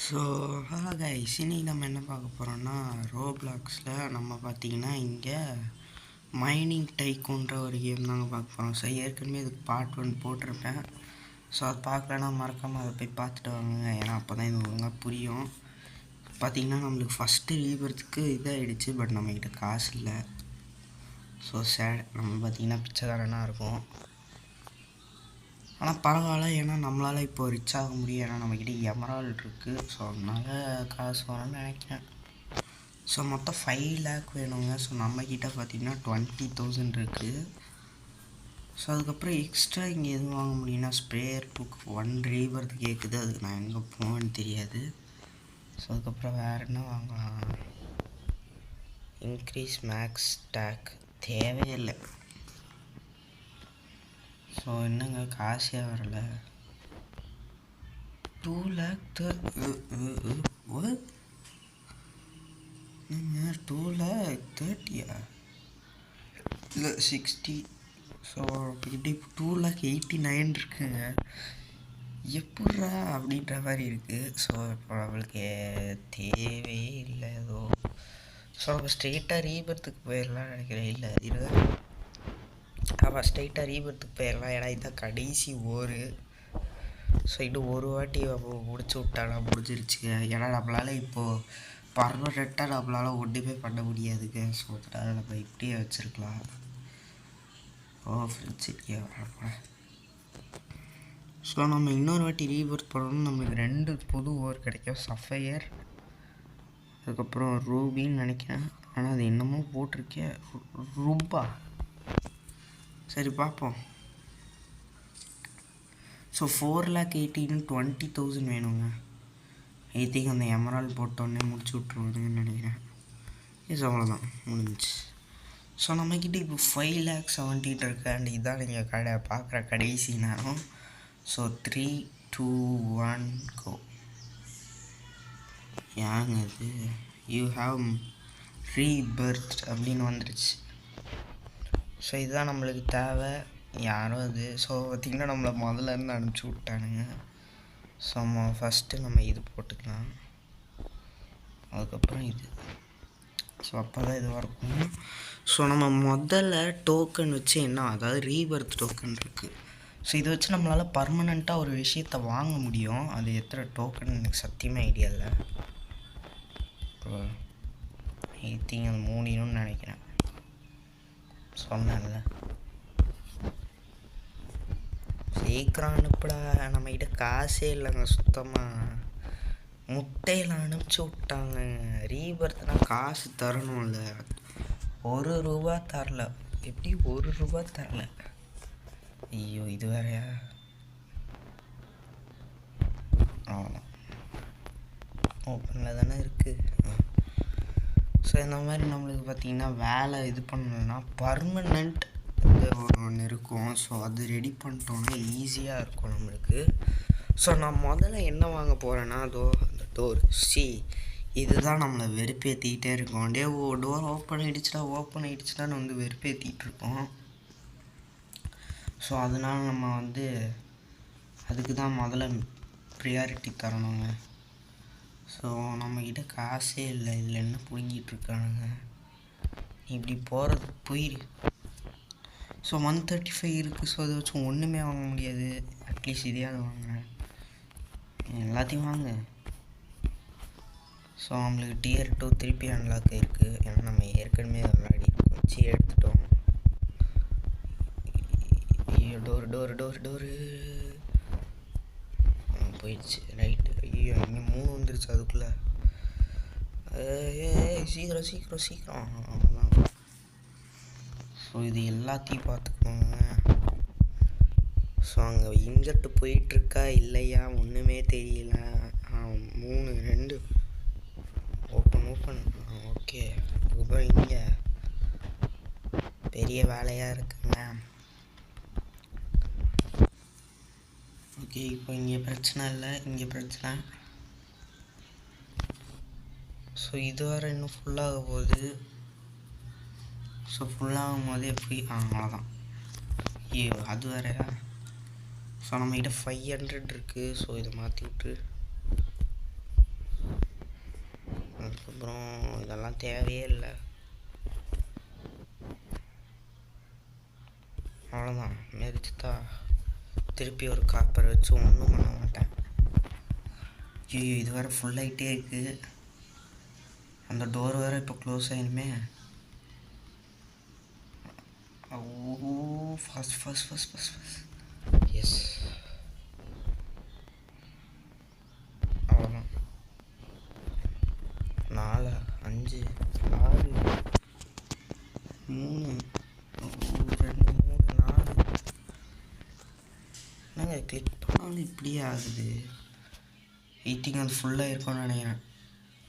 So hello guys, இன்னைக்கு நம்ம என்ன பார்க்க போகிறோம்னா ரோப்ளாக்ஸில் நம்ம பார்த்தீங்கன்னா இங்கே மைனிங் டைக்கூன்ற ஒரு கேம் தாங்க பார்க்க போகிறோம். ஸோ ஏற்கனவே இதுக்கு பார்ட் 1 போட்டிருப்பேன். ஸோ அது பார்க்கலன்னா மறக்காமல் அதை போய் பார்த்துட்டு வாங்க, ஏன்னா அப்போ தான் இது ஒழுங்காக புரியும். பார்த்திங்கன்னா நம்மளுக்கு ஃபஸ்ட்டு ரீபர்த்துக்கு இதாகிடுச்சு, பட் நம்மக்கிட்ட காசு இல்லை. ஸோ சேட், நம்ம பார்த்திங்கன்னா பிச்சைக்காரனாக இருக்கும். ஆனால் பரவாயில்ல, ஏன்னா நம்மளால் இப்போது ரிச் ஆக முடியும், ஏன்னா நம்மக்கிட்ட எமரால்டு இருக்குது. ஸோ அதனால் காசு வரும்னு நினைக்கிறேன். ஸோ மொத்தம் 5 lakh வேணுங்க. ஸோ நம்மக்கிட்ட பார்த்திங்கன்னா 20,000 இருக்குது. ஸோ அதுக்கப்புறம் எக்ஸ்ட்ரா இங்கே எதுவும் வாங்க முடியும்னா ஸ்ப்ரேயர் புக் 1 ரீபர்த்து கேட்குது. அதுக்கு நான் எங்கே போவேன்னு தெரியாது. ஸோ அதுக்கப்புறம் வேறு என்ன வாங்கலாம்? இன்க்ரீஸ் மேக்ஸ் ஸ்டாக் தேவையில்லை. ஸோ என்னங்க காசே வரல. 2 lakh 2,30,000 இல்லை 60. ஸோ அப்படி 2,89,000 இருக்குங்க. எப்பட்றா அப்படின்ற மாதிரி இருக்குது. ஸோ இப்போ நம்மளுக்கு தேவையே இல்லை ஏதோ. ஸோ நம்ம ஸ்ட்ரெயிட்டாக ரீபர்த்துக்கு போயிடலாம்னு நினைக்கிறேன். இல்லை இருக்க ஆமாம், ஸ்ட்ரெயிட்டாக ரீபர்த்துக்கு போயிடலாம், ஏன்னா இதுதான் கடைசி ஓரு. ஸோ இன்னும் ஒரு வாட்டி முடிச்சு விட்டானா முடிஞ்சிருச்சுங்க. ஏன்னா நம்மளால் இப்போது பர்மனெண்ட்டாக நம்மளால் ஒன்றுமே பண்ண முடியாதுங்க. ஸோ அதனால் நம்ம இப்படியே வச்சுருக்கலாம். ஃப்ரெண்ட்ஸ் இல்லையா வரப்போ. ஸோ நம்ம இன்னொரு வாட்டி ரீபர்த் பண்ணணும்னு நம்மளுக்கு 2 புது ஓர் கிடைக்கும். சஃபையர், அதுக்கப்புறம் ரூபின்னு நினைக்கிறேன். ஆனால் அது என்னமோ போட்டிருக்கேன், ரூபா. சரி பார்ப்போம். ஸோ 4,18,000 20,000 வேணுங்க. ஐ திங்க் அந்த எமரால் போட்டோன்னே முடிச்சு விட்ருவாங்கன்னு நினைக்கிறேன். எஸ், அவ்வளோதான், முடிஞ்சிச்சு. ஸோ நம்மக்கிட்ட இப்போ 5,70,000 இருக்கு. அண்ட் இதான் நீங்கள் பார்க்குற கடைசி நேரம். ஸோ 3, 2, 1 கோ. ஏங்க இது யூ ஹாவ் ரீபர்த் அப்படின்னு வந்துடுச்சு. ஸோ இதுதான் நம்மளுக்கு தேவை. யாரும் அது. ஸோ பார்த்திங்கன்னா நம்மளை முதல்ல இருந்து அனுப்பிச்சி விட்டானுங்க. ஸோ ஃபஸ்ட்டு நம்ம இது போட்டுக்கலாம், அதுக்கப்புறம் இது. ஸோ அப்போ தான் இது இருக்கும். ஸோ நம்ம முதல்ல டோக்கன் வச்சு என்ன, அதாவது ரீபர்த் டோக்கன் இருக்குது. ஸோ இதை வச்சு நம்மளால் பர்மனெண்ட்டாக ஒரு விஷயத்தை வாங்க முடியும். அது எத்தனை டோக்கன் எனக்கு சத்தியமாக ஐடியா இல்லை. ஐ திங்க் அது 3 நினைக்கிறேன். சொன்னேன்ல, சீக்கிரம் அனுப்புடா, நம்மகிட்ட காசே இல்லைங்க சுத்தமாக. முட்டையில் அனுப்பிச்சி விட்டாங்க. ரீபர்த்னா காசு தரணும்ல. 1 ரூபா தரல. எப்படி 1 ரூபா தரல? ஐயோ, இது வேறையா? அவ்வளோதான், ஓப்பனில் தானே இருக்குது. ஸோ இந்த மாதிரி நம்மளுக்கு பார்த்திங்கன்னா வேலை இது பண்ணணும்னா பர்மனெண்ட் ஒன்று இருக்கும். ஸோ அது ரெடி பண்ணிட்டோன்னா ஈஸியாக இருக்கும் நம்மளுக்கு. ஸோ நான் முதல்ல என்ன வாங்க போகிறேன்னா, அதோ அந்த டோர். இதுதான் நம்மளை வெறுப்பேற்றிக்கிட்டே இருக்கோம். டோர் ஓப்பன் ஆகிடுச்சுடான்னு வந்து வெறுப்பேற்றிகிட்ருக்கோம். ஸோ அதனால் நம்ம வந்து அதுக்கு தான் முதல்ல ப்ரியாரிட்டி தரணுங்க. ஸோ நம்மக்கிட்ட காசே இல்லை. இதில் என்ன பிடுங்கிட்டுருக்கானுங்க. இப்படி போகிறது போயிரு. ஸோ 135 இருக்குது. ஸோ அதை வச்சு ஒன்றுமே வாங்க முடியாது. அட்லீஸ்ட் இதையாவது வாங்கினேன், எல்லாத்தையும் வாங்க. ஸோ நம்மளுக்கு Tier 2 திருப்பி அன்லாக் இருக்குது. ஏன்னா நம்ம ஏற்கனவே விளையாடி வச்சு எடுத்துட்டோம். ஐயோ, டோரு போயிடுச்சு. ரைட்டு. ஐயோ, இங்கே 3 வந்துருச்சு அதுக்குள்ளே. சீக்கிரம். அவ்வளோதான். ஸோ இது எல்லாத்தையும் பார்த்துக்கோங்க. ஸோ அங்கே இன்ஜெக்ட் போயிட்டுருக்கா இல்லையா ஒன்றுமே தெரியல. 3, 2 ஓப்பன். ஓகே, அதுக்கப்புறம் இங்கே பெரிய வேலையாக இருக்குங்க. ஓகே, இப்போ இங்கே பிரச்சனை இல்லை, இங்கே பிரச்சனை. ஸோ இது வேறு இன்னும் ஃபுல்லாக போகுது. ஸோ ஃபுல்லாகும் போதே போய் அவ்வளோதான். ஐயோ, அது வேறையா? ஸோ நம்மகிட்ட 500 இருக்குது. ஸோ இதை மாற்றி விட்டு அதெல்லாம் தேவையே இல்லை. அவ்வளோதான், மெரிச்சுதா திருப்பி ஒரு காப்பர் வச்சு ஒன்றும் பண்ண மாட்டேன். ஐயோ இது வேறு ஃபுல் ஆகிட்டே இருக்குது. அந்த டோர் வேறு இப்போ க்ளோஸ் ஆகிடுமே. ஓ ஃபஸ்ட் எஸ், அவ்வளோதான். 4 5 6 3 2 3 4. என்னங்க கிளிக் பண்ணாலும் இப்படியே ஆகுது. ஈட்டிங் அது ஃபுல்லாக இருக்கும்னு நினைக்கிறேன்.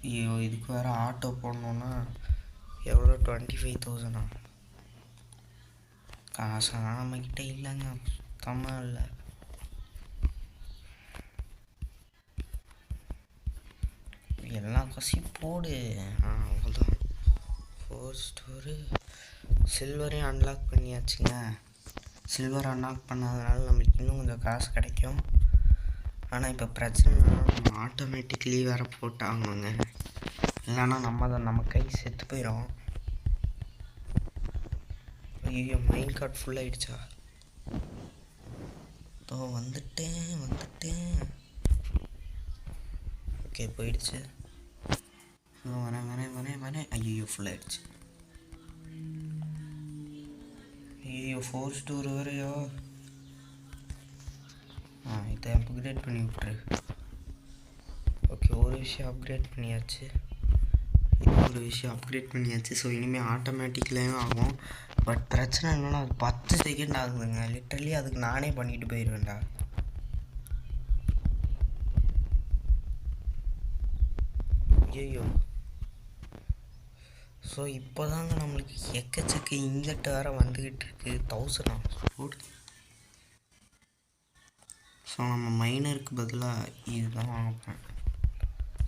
ஐயோ இதுக்கு வேறு ஆட்டோ போடணுன்னா எவ்வளோ 25,000. காசெல்லாம் நம்மக்கிட்ட இல்லைங்க, சுத்தமாக இல்லை. எல்லாம் கசி போடு. அவ்வளோதான். 4 ஸ்டோரு சில்வரையும் அன்லாக் பண்ணியாச்சுங்க. சில்வர் அன்லாக் பண்ணாதனால நம்மளுக்கு இன்னும் கொஞ்சம் காசு கிடைக்கும். ஆனால் இப்போ பிரச்சனை நம்ம ஆட்டோமேட்டிக்லி வேறு போட்டாங்கங்க, இல்லைன்னா நம்ம கை செத்து போயிடும். ஐயோ மைண்ட் கார்டு ஃபுல் ஆகிடுச்சா? வந்துட்டேன். ஓகே போயிடுச்சு. வரேன். ஐயோ ஃபுல் ஆகிடுச்சு. ஐயோ 4 ஸ்டோர் வரையோ. இதை அப்கிரேட் பண்ணி விட்ரு. ஓகே ஒரு விஷயம் அப்கிரேட் பண்ணியாச்சு. ஸோ இனிமேல் ஆட்டோமேட்டிக்லேயும் ஆகும். பட் பிரச்சனை என்னென்னா அது 10 செகண்ட் ஆகுதுங்க. லிட்டரலி அதுக்கு நானே பண்ணிட்டு போயிடுவேன்டா. ஐயோ ஸோ இப்போ தாங்க நம்மளுக்கு எக்கச்சக்க இன்ஜெக்ட் வேறு வந்துக்கிட்டு இருக்கு. 1000 போடு. ஸோ நம்ம மைனருக்கு பதிலாக இதுதான் வாங்கிப்பேன்.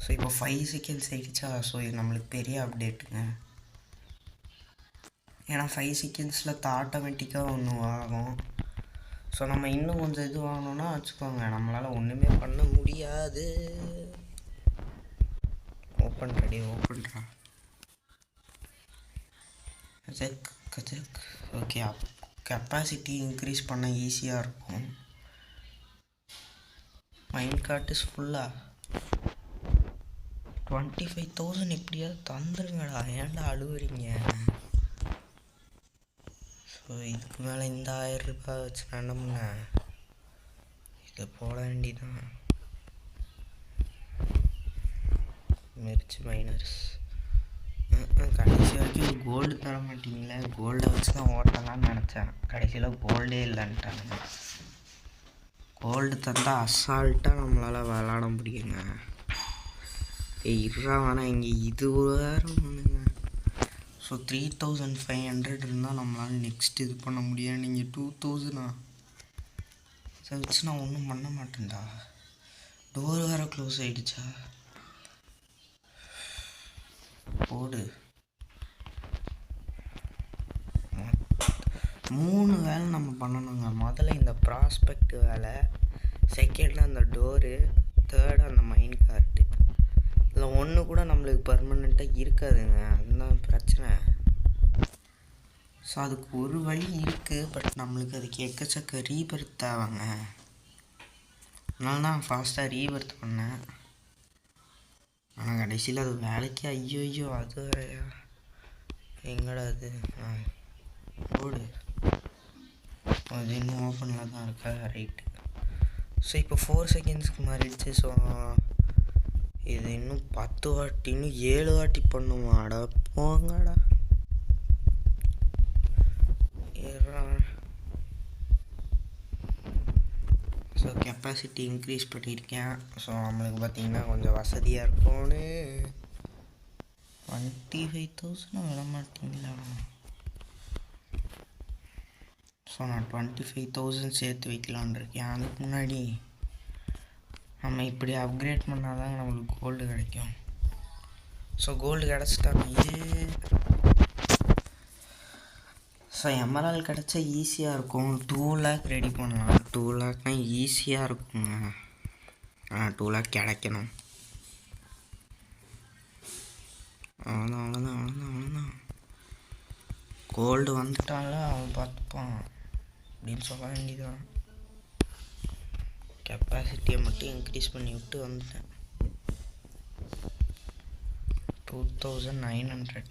ஸோ இப்போ 5 செகண்ட்ஸ் ஆகிடுச்சா? ஸோ இது நம்மளுக்கு பெரிய அப்டேட்டுங்க. ஏன்னா 5 செகண்ட்ஸில் ஆட்டோமேட்டிக்காக ஒன்று ஆகும். ஸோ நம்ம இன்னும் கொஞ்சம் இது வாங்கணுன்னா வச்சுக்கோங்க, நம்மளால் ஒன்றுமே பண்ண முடியாது. ஓப்பன்டா. கஜக். ஓகே கெப்பாசிட்டி இன்க்ரீஸ் பண்ண ஈஸியாக இருக்கும். மைண்ட் கார்ட் இஸ் ஃபுல்லாக 25,000 எப்படியாவது தந்துருங்கடா. ஏன்டா அழுவுறீங்க? ஸோ இதுக்கு மேலே இந்த 1000 ரூபாய் வச்சு நான் என்ன பண்ணேன்? இதை போட வேண்டிதான். மெரிச்சு மைனர்ஸ் கடைசி வரைக்கும் கோல்டு தர மாட்டிங்களே. கோல்டை வச்சு தான் ஓட்டலான்னு நினச்சேன். கடைசியில் கோல்டே இல்லைன்ட்டாங்க. கோல்டு தந்தால் அசால்ட்டாக நம்மளால் விளாட முடியுங்க. வேணாம் இங்கே இது வேறு ஒன்றுங்க. ஸோ 3,500 இருந்தால் நம்மளால் நெக்ஸ்ட் இது பண்ண முடியாது. நீங்கள் 2,000 அதை வச்சு நான் ஒன்றும் பண்ண மாட்டேன்டா. டோர் வேறு க்ளோஸ் ஆகிடுச்சா? போடு. 3 வேலை நம்ம பண்ணணுங்க. முதல்ல இந்த ப்ராஸ்பெக்ட் வேலை, செகண்ட் அந்த டோரு, தேர்டு அந்த மைண்ட் கார்டு. இதில் ஒன்று கூட நம்மளுக்கு பர்மனெண்ட்டாக இருக்காதுங்க, அதுதான் பிரச்சனை. ஸோ அதுக்கு ஒரு வழி இருக்குது, பட் நம்மளுக்கு அதுக்கு எக்கச்சக்க ரீபர்த் தேவைங்க. அதனால தான் ஃபாஸ்ட்டாக ரீபர்த் பண்ணேன். ஆனால் கடைசியில் அது வேலைக்கு ஐயோ அது வேறையா எங்கடா அது? போடு. அது இன்னும் ஓப்பனில் தான் இருக்கா? ரைட்டு. ஸோ இப்போ 4 செகண்ட்ஸ்க்கு மாறிடுச்சு. ஸோ இது இன்னும் 10 வாட்டி, இன்னும் 7 வாட்டி பண்ணுவாடா. போங்கடா. ஸோ கெப்பாசிட்டி இன்க்ரீஸ் பண்ணியிருக்கேன். ஸோ நம்மளுக்கு பார்த்திங்கன்னா கொஞ்சம் வசதியாக இருக்கும்னு. 25,000 விட மாட்டிங்களா? ஸோ நான் 25,000 சேர்த்து வைக்கலான் இருக்கேன். அதுக்கு முன்னாடி நம்ம இப்படி அப்கிரேட் பண்ணால் தாங்க நம்மளுக்கு கோல்டு கிடைக்கும். ஸோ கோல்டு கிடச்சிட்டாங்க. ஸோ எமரால் கிடச்சா ஈஸியாக இருக்கும். 2 lakh ரெடி பண்ணலாம். 2 lakhனா ஈஸியாக இருக்குங்க. 2 lakh கிடைக்கணும். அவ்வளோதான் கோல்டு வந்துட்டால அவன் பார்த்துப்பான் அப்படின்னு சொல்ல வேண்டியதான். கெப்பாசிட்டியை மட்டும் இன்க்ரீஸ் பண்ணி விட்டு வந்துட்டேன். 2900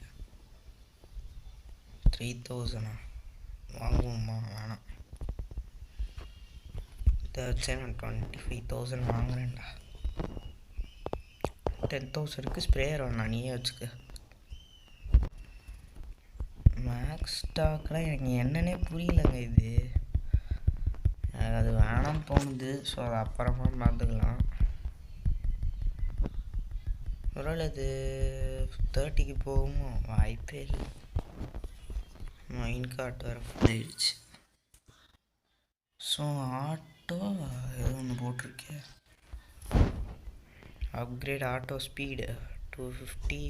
3000 வாங்குவோமா? வேணாம். இதை வச்சே நான் 25,000 வாங்குறேன்டா. 10,000க்கு ஸ்ப்ரேயர் வேணாம், நீயே வச்சுக்க. மேக்ஸ் ஸ்டாக்லாம் எனக்கு என்னன்னே புரியலங்க. இது எனக்கு அது வேணாம்னு தோணுது. ஸோ அது அப்புறமா பார்த்துக்கலாம். ஒருவேளை இது 30க்கு போகுமோ? வாய்ப்பே இல்லை. மைன் கார்ட் வேறு ஃபுல் ஆயிடுச்சு. ஸோ ஆட்டோ ஏதோ ஒன்று போட்டிருக்கேன். Upgrade auto speed 250.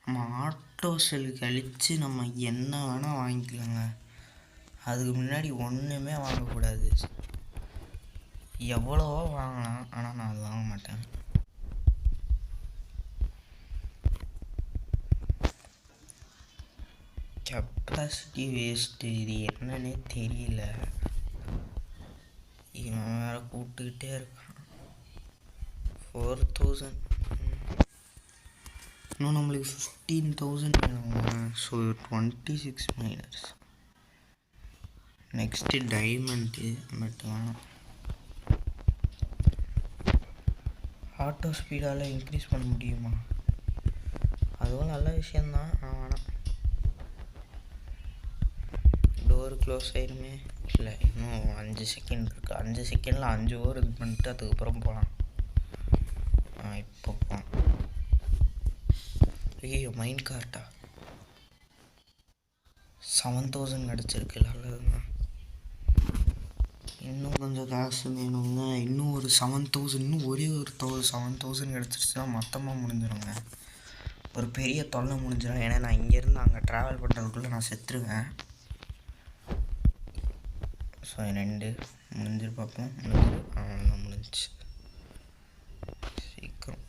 நம்ம ஆட்டோ செல் கழித்து நம்ம என்ன வேணால் வாங்கிக்கலாங்க. அதுக்கு முன்னாடி ஒன்றுமே வாங்கக்கூடாது. எவ்வளவோ வாங்கலாம், ஆனால் நான் அது வாங்க மாட்டேன். Capacity waste. இது என்னன்னே தெரியல. இவன் வேறு கூப்பிட்டுக்கிட்டே இருக்கான். 4000. இன்னும் நம்மளுக்கு 15,000 வேணுங்க. So 26 miners. Next diamond. But வேணாம். ஆட்டோ ஸ்பீடால் இன்க்ரீஸ் பண்ண முடியுமா? அதுவும் நல்ல விஷயந்தான். வேணாம். டோர் க்ளோஸ் ஆயிருமே. இல்லை, இன்னும் 5 செகண்ட் இருக்குது. 5 செகண்டில் 5 ஓவர் இது பண்ணிட்டு அதுக்கப்புறம் போகலாம். இப்போ போகலாம். ஐயோ, மைண்ட் கார்ட்டா 7,000 கிடச்சிருக்கு. நல்லதுங்க. இன்னும் கொஞ்சம் காசு வேணுங்க. இன்னும் ஒரு 7,000. இன்னும் ஒரே ஒரு 7,000 கிடச்சிருச்சுன்னா மொத்தமாக முடிஞ்சிடுங்க. ஒரு பெரிய தொல்லை முடிஞ்சிடும். ஏன்னா நான் இங்கேருந்து அங்கே ட்ராவல் பண்ணுறதுக்குள்ளே நான் செத்துருவேன். ஸோ 2 முடிஞ்சிரு பார்ப்போம். முடிஞ்சிச்சு சீக்கிரம்.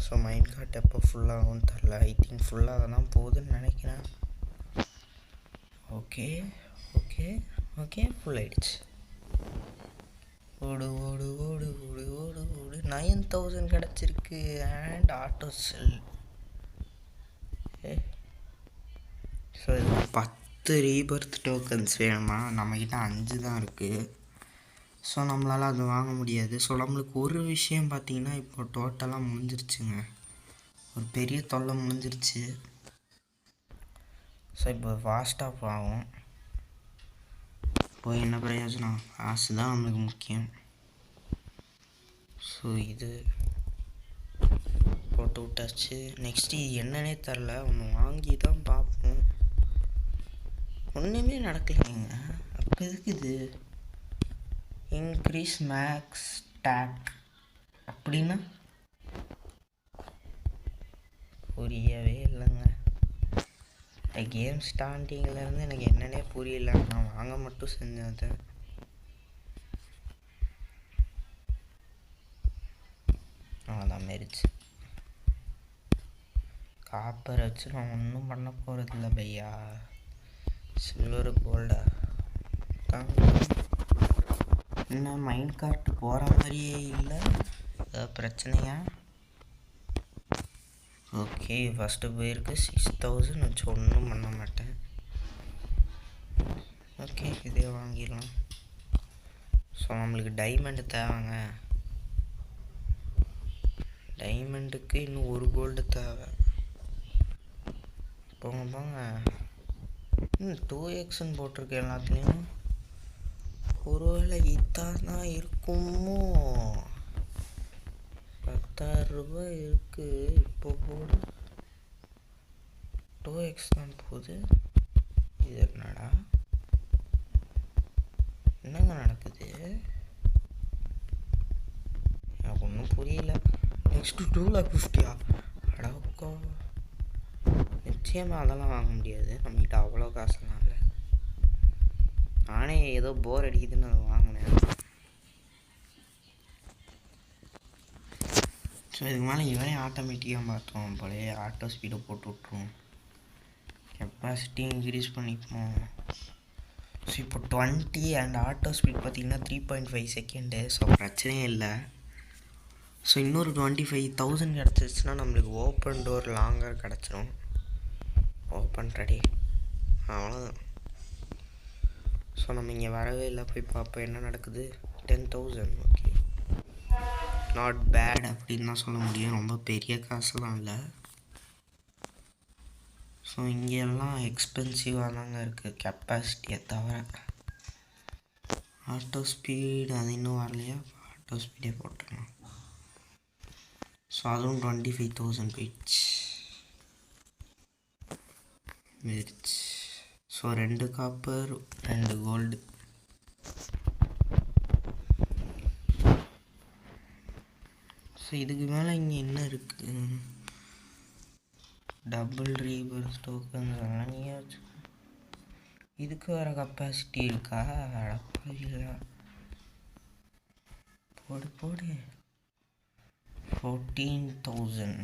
ஸோ மைண்ட் கார்ட் எப்போ ஃபுல்லாகும்னு தெரில. ஐ திங்க் ஃபுல்லாக தான் போகுதுன்னு நினைக்கிறேன். ஓகே ஓகே ஓகே, ஃபுல் ஆகிடுச்சு. ஓடு ஓடு ஓடு ஓடு ஓடு ஓடு. 9,000 கிடச்சிருக்கு. And auto sell. ஸோ இது 10 ரீபர்த் டோக்கன்ஸ் வேணுமா? நம்மக்கிட்ட 5 தான் இருக்குது. ஸோ நம்மளால் அது வாங்க முடியாது. ஸோ நம்மளுக்கு ஒரு விஷயம் பார்த்திங்கன்னா இப்போ டோட்டலாக முடிஞ்சிருச்சுங்க. ஒரு பெரிய தொல்லை முடிஞ்சிருச்சு. ஸோ இப்போ ஃபாஸ்ட்டாக ஆகும். இப்போ என்ன பிரயோஜனம்? காசு தான் நம்மளுக்கு முக்கியம். ஸோ இது போட்டு விட்டாச்சு. நெக்ஸ்ட்டு இது என்னன்னே தெரில. ஒன்று வாங்கி தான் பார்ப்போம். ஒன்றுமே நடக்கலைங்க. அப்போ எதுக்கு இது இன்க்ரீஸ் மேக்ஸ் டேக் அப்படின்னா? புரியவே இல்லைங்க. கேம் ஸ்டார்டிங்லேருந்து எனக்கு என்னன்னே புரியல. நான் வாங்க மட்டும் செஞ்சேன். அதை அவ்வளோதான் மாரிச்சு. காப்பரை வச்சு நான் ஒன்றும் பண்ண போகிறதில்ல பையா. சில்வர் கோல்டா என்ன மைண்ட் கார்ட்டு போகிற மாதிரியே இல்லை. பிரச்சனையா? ஓகே, ஃபஸ்ட்டு போயிருக்கு 6,000 வச்சு ஒன்றும் பண்ண மாட்டேன். ஓகே, இதே வாங்கிடலாம். ஸோ நம்மளுக்கு டைமண்டு தேவைங்க. டைமண்டுக்கு இன்னும் ஒரு கோல்டு தேவை. போங்க போங்க. 2xன்னு போட்டிருக்கு எல்லாத்துலேயும். ஒருவேளை இதான் தான் இருக்குமோ? 10,000 ரூபாய் இருக்குது. இப்போ போடு. 2x தான் போகுது. இது என்னடா? என்னங்க நடக்குது? எனக்கு ஒன்றும் புரியல. நெக்ஸ்ட்டு 250,000 அடக்கோ. நிச்சயமாக அதெல்லாம் வாங்க முடியாது. நம்மகிட்ட அவ்வளோ காசுலாம் இல்லை. நானே ஏதோ போர் அடிக்குதுன்னு அதை வாங்கினேன். ஸோ இதுக்கு மேலே இவனே ஆட்டோமேட்டிக்காக மாற்றுவோம் போலே, ஆட்டோ ஸ்பீடை போட்டு விட்ருவோம், கெப்பாசிட்டி இன்க்ரீஸ் பண்ணிப்போம். ஸோ இப்போ 20 அண்ட் ஆட்டோ ஸ்பீட் பார்த்திங்கன்னா 3.5 செகண்டு. ஸோ பிரச்சனையே இல்லை. ஸோ இன்னொரு 25,000 கிடச்சிருச்சுன்னா நம்மளுக்கு ஓப்பன் டோர் லாங்கர் கிடச்சிரும். ஓப்பன் ரெடி, அவ்வளோதான். ஸோ நம்ம இங்கே வரவே இல்லை, போய் பார்ப்போம் என்ன நடக்குது. 10,000, ஓகே, நாட் பேட் அப்படின்னு தான் சொல்ல முடியும், ரொம்ப பெரிய காசுலாம் இல்லை. ஸோ இங்கெல்லாம் எக்ஸ்பென்சிவாக தாங்க இருக்குது கெப்பாசிட்டியை தவிர. ஆட்டோ ஸ்பீட் அது இன்னும் வரலையா, ஆட்டோ ஸ்பீடே போட்டுருலாம். ஸோ அதுவும் 25,000 போயிடுச்சு. So 2 copper 2 gold. ஸோ இதுக்கு மேலே இங்கே என்ன இருக்குது, டபுள் ரீபர்ஸ் டோக்கன்ஸ் அதெல்லாம் நீயே வச்சு. இதுக்கு வேறு கெப்பாசிட்டி இருக்கா, அடப்பாவிங்களா. போடு போடு. 14,000.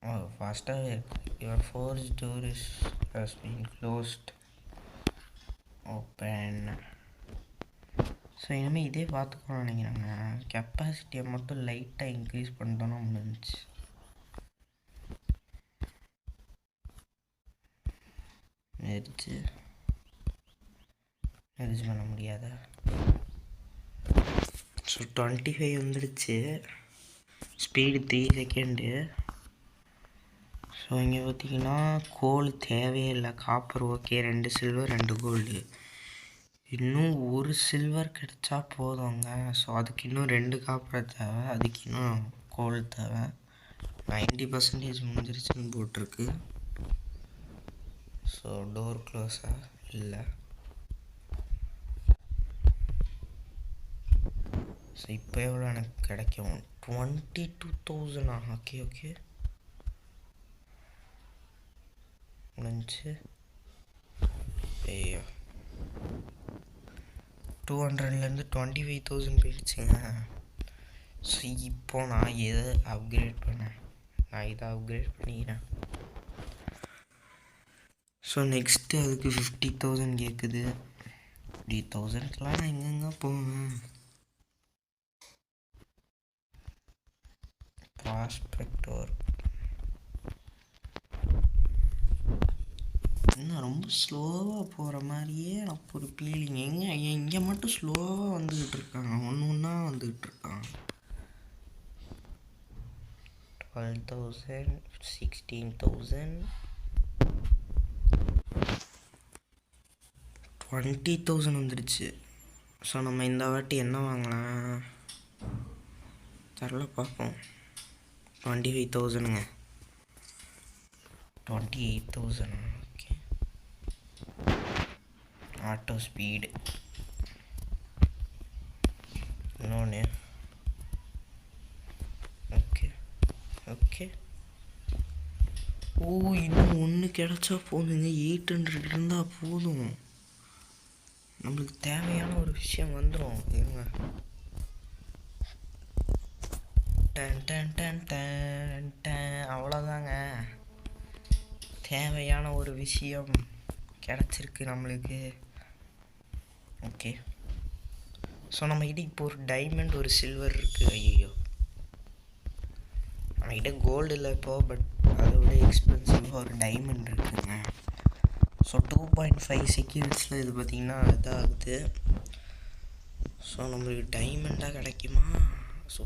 Oh, faster. Your force door has been closed. Open. So இனிமேல் இதே பார்த்துக்கணும் நினைக்கிறாங்க. கெப்பாசிட்டியை மட்டும் லைட்டாக இன்க்ரீஸ் பண்ணிட்டோன்னா முடிஞ்சிச்சு. மெரிச்சு பண்ண முடியாதா. ஸோ 25 வந்துடுச்சு, ஸ்பீடு 3 செகண்டு. ஸோ இங்கே பார்த்திங்கன்னா கோல் தேவையே இல்லை, காப்பர் ஓகே, 2 சில்வர் 2 கோல்டு. இன்னும் 1 சில்வர் கிடச்சா போதுங்க. ஸோ அதுக்கு இன்னும் 2 காப்பர் தேவை, அதுக்கு இன்னும் கோல் தேவை. 90% முடிஞ்சிருச்சுன்னு போட்டிருக்கு. ஸோ டோர் க்ளோஸா இல்லை. ஸோ இப்போ எவ்வளோ எனக்கு கிடைக்கும், 22,000. ஓகே ஓகே முடிஞ்சு. ஐயோ 200லேருந்து 25,000 போயிடுச்சுங்க. ஸோ இப்போ நான் எதை அப்கிரேட் பண்ணேன், நான் இதை அப்கிரேட் பண்ணிக்கிறேன். ஸோ நெக்ஸ்ட்டு அதுக்கு 50,000 கேட்குது. 50,000க்கெலாம் நான் எங்கெங்கே போவேன். ப்ராஸ்பெக்டோர் இன்னும் ரொம்ப ஸ்லோவாக போகிற மாதிரியே எனக்கு ஒரு ஃபீலிங். இங்கே மட்டும் ஸ்லோவாக வந்துக்கிட்டு இருக்காங்க, ஒன்று ஒன்றா வந்துக்கிட்டு இருக்காங்க. 12,000, 16,000, 20,000 வந்துடுச்சு. ஸோ நம்ம இந்த வாட்டி என்ன வாங்கலாம் தரல பார்ப்போம். 25,000ங்க, 28,000. ஓகே, ஆட்டோ ஸ்பீடு இன்னொன்று. Okay okay. ஓ இன்னும் ஒன்று கிடச்சா போதுங்க, 800 இருந்தால் போதும், நம்மளுக்கு தேவையான ஒரு விஷயம் வந்துடும். இருங்க, done done done done done, அவ்வளோதாங்க, தேவையான ஒரு விஷயம் கிடச்சிருக்கு நம்மளுக்கு. ஓகே, ஸோ நம்மகிட்ட இப்போ ஒரு டைமண்ட் ஒரு சில்வர் இருக்குது. ஐயோ நம்மகிட்ட கோல்டு இல்லை இப்போது, பட் அதை விட எக்ஸ்பென்சிவாக ஒரு டைமண்ட் இருக்குதுங்க. ஸோ 2.5 செகண்ட்ஸில் இது பார்த்திங்கன்னா இதாகுது. ஸோ நம்மளுக்கு டைமண்டாக கிடைக்குமா. ஸோ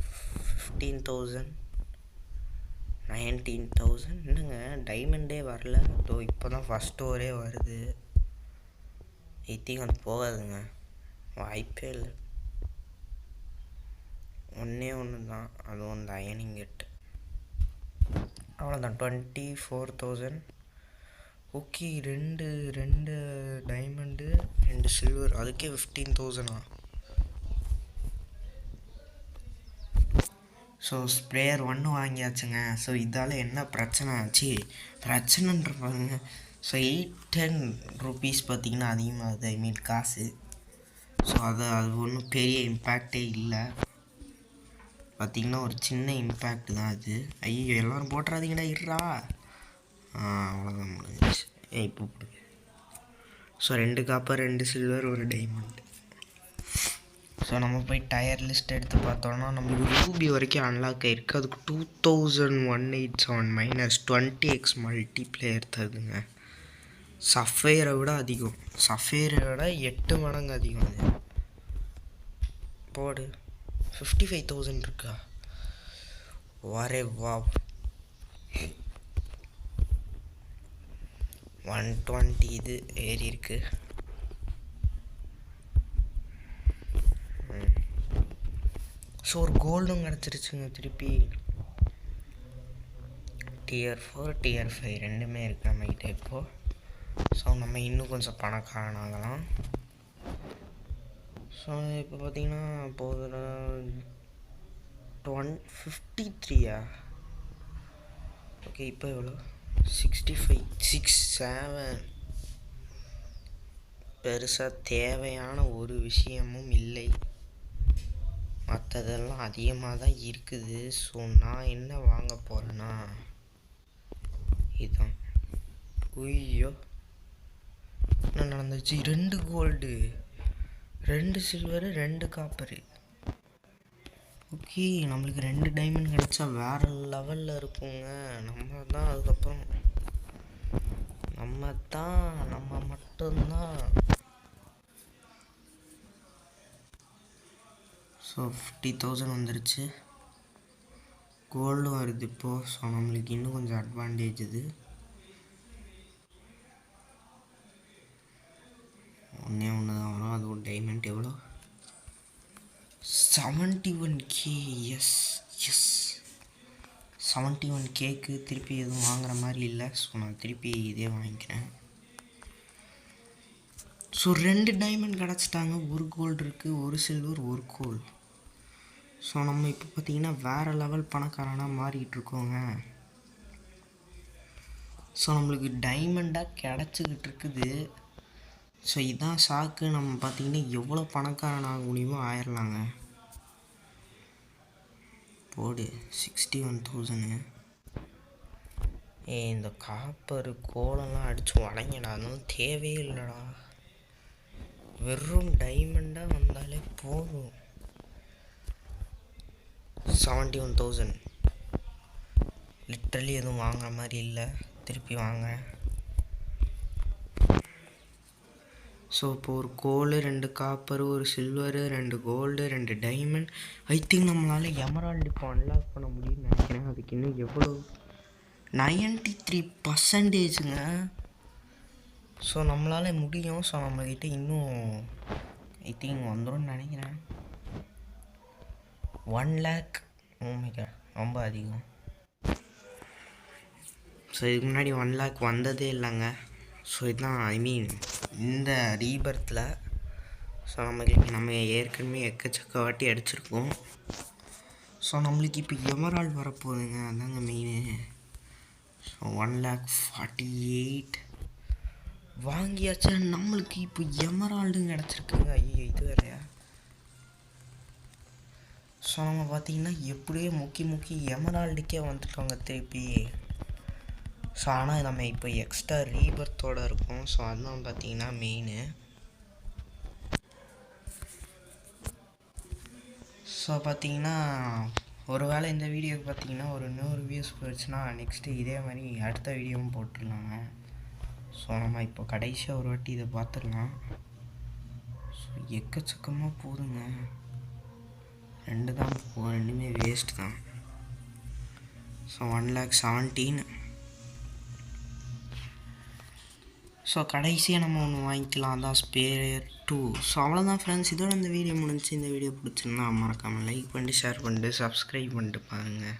15,000, 19,000. என்னங்க டைமண்டே வரல, இப்போ தான் ஃபஸ்ட் டோரே வருது. ஐ திங்க் அது போகாதுங்க, வாய்ப்பே இல்லை. ஒன்றே ஒன்று தான், அதுவும் அந்த அயனிங் கெட்டு, அவ்வளோதான். 24,000. ஓகே, ரெண்டு டைமண்டு 2 சில்வர், அதுக்கே 15,000. So sprayer 1 வாங்கியாச்சுங்க. ஸோ இதால் என்ன பிரச்சனை ஆச்சு, பிரச்சனைன்ற பாருங்க. ஸோ 8-10 ருபீஸ் பார்த்திங்கன்னா அதிகமாகுது, ஐ மீன் காசு. ஸோ அது ஒன்றும் பெரிய இம்பேக்டே இல்லை. பார்த்திங்கன்னா ஒரு சின்ன இம்பேக்ட் தான் அது. ஐயோ எல்லோரும் போட்டுறாதீங்கடா இருறா. அவ்வளோதான் முடிஞ்சிச்சு. இப்போ போடுங்க. So 2 copper 2 silver 1 diamond. So நம்ம போய் டயர் லிஸ்ட் எடுத்து பார்த்தோன்னா நம்மளுக்கு ரூபி வரைக்கும் அன்லாக் ஆகிருக்கு. அதுக்கு 2187 -20x மல்டிப்ளேயர் தருதுங்க. சஃபேரை விட அதிகம், சஃபேரை விட 8 மடங்கு அதிகம். அது போடு 55,000 இருக்கா? வரே வா. 120 இது ஏறி இருக்கு. ஸோ ஒரு கோல்டும் கிடச்சிருச்சுங்க திருப்பி. டியர் 4 டியர் 5 ரெண்டுமே இருக்குது நம்மக்கிட்ட இப்போது. ஸோ நம்ம இன்னும் கொஞ்சம் பணக்காரன் ஆகலாம். ஸோ இப்போ பார்த்தீங்கன்னா போதும் 53 ஓகே. இப்போ எவ்வளோ? 65 67. பெருசாக தேவையான ஒரு விஷயமும் இல்லை, மற்றதெல்லாம் அதிகமாக தான் இருக்குது. ஸோ நான் என்ன வாங்க போகிறேன்னா இதுதான். ஐயோ என்ன நடந்துச்சு? 2 கோல்டு 2 சில்வரு 2 காப்பரு. ஓகே நம்மளுக்கு 2 டைமண்ட் கிடச்சா வேறு லெவலில் இருக்குங்க. நம்ம தான் அதுக்கப்புறம் நம்ம மட்டும்தான். ஸோ 50,000 வந்துருச்சு. கோல்டு வருது இப்போது. ஸோ நம்மளுக்கு இன்னும் கொஞ்சம் அட்வான்டேஜ் இது. ஒன்று தான் வரும். அது ஒரு டைமண்ட். எவ்வளோ? 71K. எஸ் 71Kக்கு திருப்பி எதுவும் வாங்குற மாதிரி இல்லை. ஸோ நான் திருப்பி இதே வாங்கிக்கிறேன். So 2 diamond கிடச்சிட்டாங்க. 1 கோல்டு இருக்குது, 1 சில்வர் 1 கோல்டு. ஸோ நம்ம இப்போ பார்த்திங்கன்னா வேறு லெவல் பணக்காரனாக மாறிக்கிட்டு இருக்கோங்க. ஸோ நம்மளுக்கு டைமண்டாக கிடச்சிக்கிட்டு இருக்குது. ஸோ இதுதான் சாக்கு. நம்ம பார்த்திங்கன்னா எவ்வளோ பணக்காரனாக முடியுமோ ஆயிடலாங்க. போடு 61,000. இந்த காப்பர் கோலெல்லாம் அடித்து உடங்கடா. அதுவும் தேவையே இல்லைடா. வெறும் டைமண்டாக வந்தாலே போதும். 71,000 லிட்ரலி எதுவும் வாங்குற மாதிரி இல்லை. திருப்பி வாங்க. ஸோ இப்போ ஒரு goal 2 copper 1 silver 2 gold 2 diamond. I think நம்மளால் எமரால்டு இப்போ அன்லாக் பண்ண முடியும்னு நினைக்கிறேன். அதுக்கு இன்னும் எவ்வளோ? 93%ங்க. ஸோ நம்மளால் முடியும். ஸோ நம்மக்கிட்ட இன்னும் ஐ திங்க் வந்துடும் நினைக்கிறேன். 1 lakh. ஓமைக்கா ரொம்ப அதிகம். ஸோ இதுக்கு முன்னாடி 1 lakh வந்ததே இல்லைங்க. ஸோ இதுதான் ஐ மீன் இந்த ரீபர்த்தில். ஸோ நம்ம ஏற்கனவே எக்கச்சக்க வாட்டி அடிச்சிருக்கோம். ஸோ நம்மளுக்கு இப்போ எமரால்டு வரப்போகுதுங்க. அதாங்க மெயினு. ஸோ 1,48,000 வாங்கியாச்சா. நம்மளுக்கு இப்போ எமரால்டும் கிடச்சிருக்குங்க. ஐயோ இது வேறையா. ஸோ நம்ம பார்த்திங்கன்னா எப்படியே முக்கி எமரால்டுக்கே வந்துட்டோங்க திருப்பி. ஸோ ஆனால் நம்ம இப்போ எக்ஸ்ட்ரா ரீபர்த்தோடு இருக்கோம். ஸோ அதுதான் பார்த்திங்கன்னா மெயினு. ஸோ பார்த்திங்கன்னா ஒரு வேளை இந்த வீடியோக்கு பார்த்திங்கன்னா ஒரு 100 வியூஸ் போயிடுச்சுன்னா நெக்ஸ்ட்டு இதே மாதிரி அடுத்த வீடியோவும் போட்டுடலாங்க. ஸோ நம்ம இப்போ கடைசியாக ஒரு வாட்டி இதை பார்த்துடலாம். ஸோ எக்கச்சக்கமாக போதுங்க. 2 தான் போகும், ரெண்டுமே வேஸ்ட் தான். ஸோ 1,17,000. ஸோ கடைசியாக நம்ம ஒன்று வாங்கிக்கலாம். தான் ஸ்பேர் 2. ஸோ அவ்வளோதான் ஃப்ரெண்ட்ஸ். இதோட இந்த வீடியோ முடிஞ்சு. இந்த வீடியோ பிடிச்சிருந்தா மறக்காமல் லைக் பண்ணிட்டு ஷேர் பண்ணிட்டு சப்ஸ்கிரைப் பண்ணிட்டு பாருங்கள்.